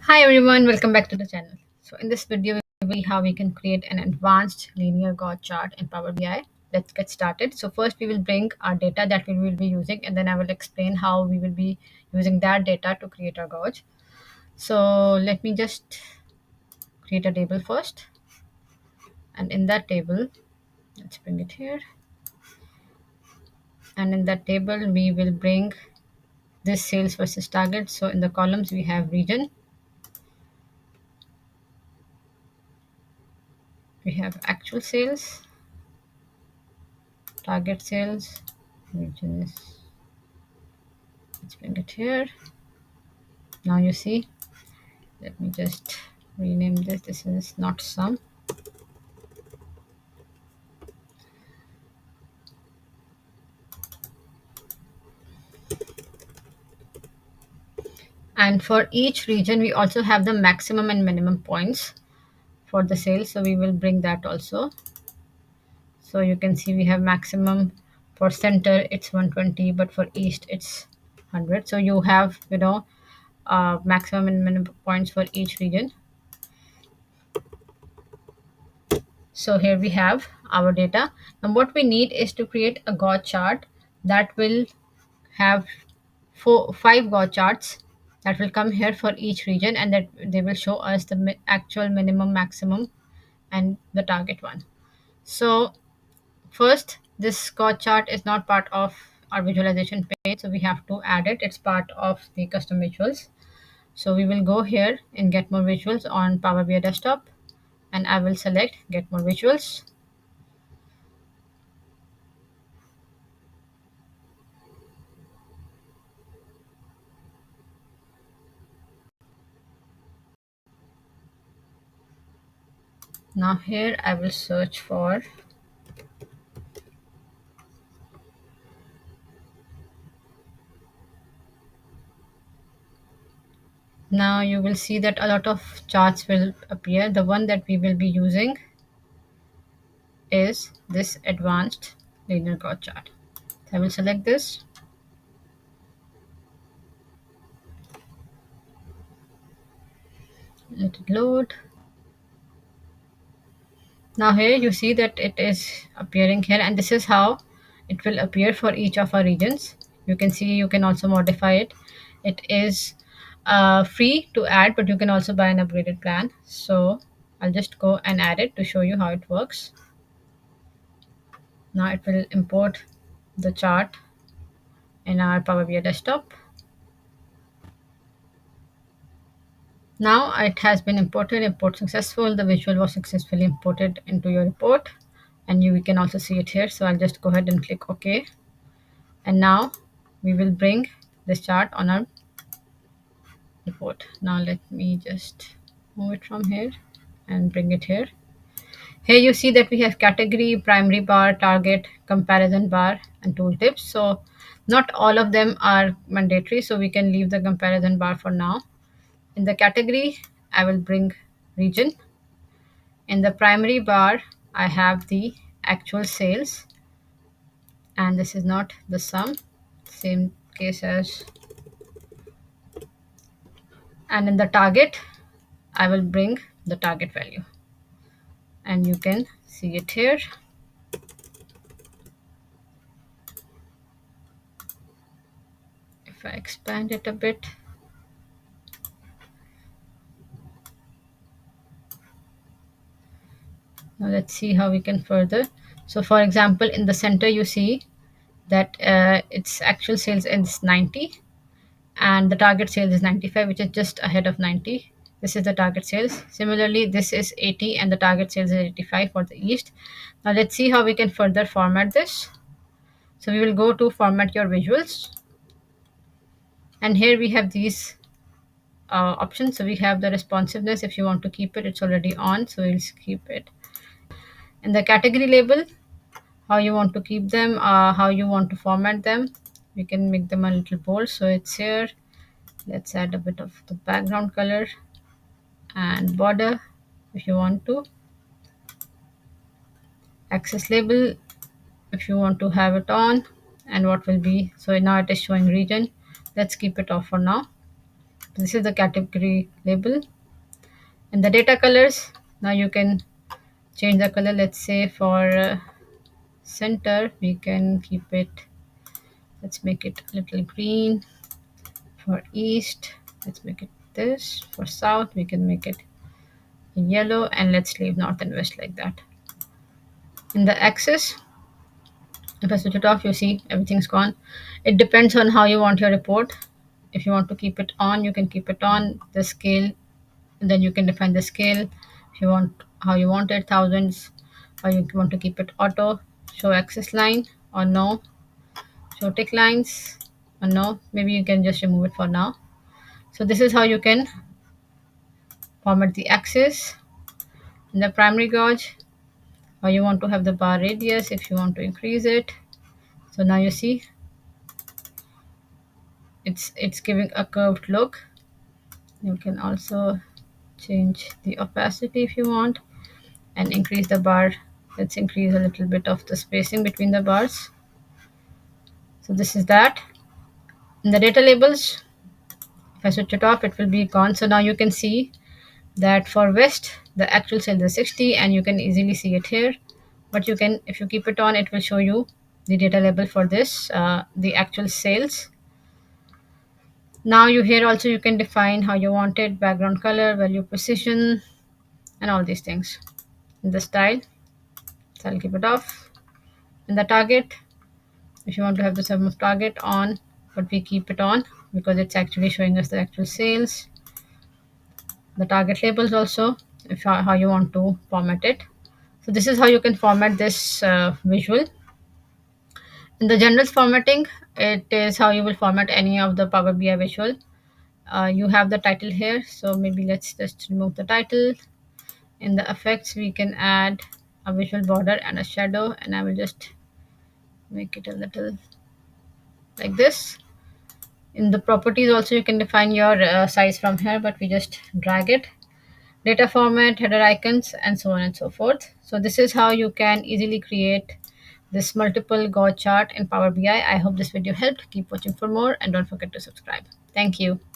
Hi everyone, welcome back to the channel. So in this video, we will see how we can create an advanced linear gauge chart in Power BI. Let's get started. So first we will bring our data that we will be using, and then I will explain how we will be using that data to create our gauge. So let me just create a table first, and in that table, let's bring it here. And in that table, we will bring this sales versus target. So in the columns, we have region, we have actual sales, target sales, region is, let's bring it here. Now you see, let me just rename this. This is not sum. And for each region, we also have the maximum and minimum points for the sales. So we will bring that also. So you can see we have maximum for center, it's 120, but for east, it's 100. So you have, maximum and minimum points for each region. So here we have our data. And what we need is to create a gauge chart that will have five GAU charts that will come here for each region, and that they will show us the actual minimum, maximum, and the target one. So first, this GAU chart is not part of our visualization page, so we have to add it. It's part of the custom visuals. So we will go here in get more visuals on Power BI desktop, and I will select get more visuals. Now here I will search for, now you will see that a lot of charts will appear. The one that we will be using is this advanced linear growth chart. So I will select this. Let it load. Now here you see that it is appearing here, and this is how it will appear for each of our regions. You can see you can also modify it. It is free to add, but you can also buy an upgraded plan. So I'll just go and add it to show you how it works. Now it will import the chart in our Power BI desktop. Now it has been imported, import successful. The visual was successfully imported into your report, and we can also see it here. So I'll just go ahead and click OK. And now we will bring this chart on our report. Now let me just move it from here and bring it here. Here you see that we have category, primary bar, target, comparison bar, and tooltips. So not all of them are mandatory, so we can leave the comparison bar for now. In the category, I will bring region. In the primary bar, I have the actual sales, and this is not the sum, same case as. And in the target, I will bring the target value, and you can see it here. If I expand it a bit, now let's see how we can further. So for example, in the center, you see that its actual sales is 90, and the target sales is 95, which is just ahead of 90. This is the target sales. Similarly, this is 80 and the target sales is 85 for the east. Now let's see how we can further format this. So we will go to format your visuals, and here we have these options. So we have the responsiveness. If you want to keep it, it's already on, so we'll keep it. And the category label, how you want to keep them, how you want to format them. We can make them a little bold, so it's here. Let's add a bit of the background color and border if you want to. Access label, if you want to have it on, and what will be. So now it is showing region. Let's keep it off for now. This is the category label. And the data colors, now you can change the color. Let's say for center, we can keep it, let's make it a little green. For east, let's make it this. For south, we can make it yellow, and let's leave north and west like that. In the axis, if I switch it off, you see everything's gone. It depends on how you want your report. If you want to keep it on, you can keep it on the scale, and then you can define the scale. If you want how you want it, thousands, or you want to keep it auto, show axis line or no, show tick lines or no. Maybe you can just remove it for now. So this is how you can format the axis. In the primary gauge, or you want to have the bar radius if you want to increase it. So now you see it's giving a curved look. You can also change the opacity if you want and increase the bar. Let's increase a little bit of the spacing between the bars. So this is that. In the data labels, if I switch it off, it will be gone. So now you can see that for west the actual sales is 60, and you can easily see it here. But you can, if you keep it on, it will show you the data label for this, the actual sales. Now you here also you can define how you want it, background color, value precision, and all these things. In the style, so I'll keep it off. In the target, if you want to have the sum of target on, but we keep it on because it's actually showing us the actual sales. The target labels also, if how you want to format it. So this is how you can format this visual. In the general formatting, it is how you will format any of the Power BI visual. You have the title here, so maybe let's just remove the title. In the effects, we can add a visual border and a shadow, and I will just make it a little like this. In the properties also, you can define your size from here, but we just drag it. Data format, header icons, and so on and so forth. So this is how you can easily create this multiple gauge chart in Power BI. I hope this video helped. Keep watching for more, and don't forget to subscribe. Thank you.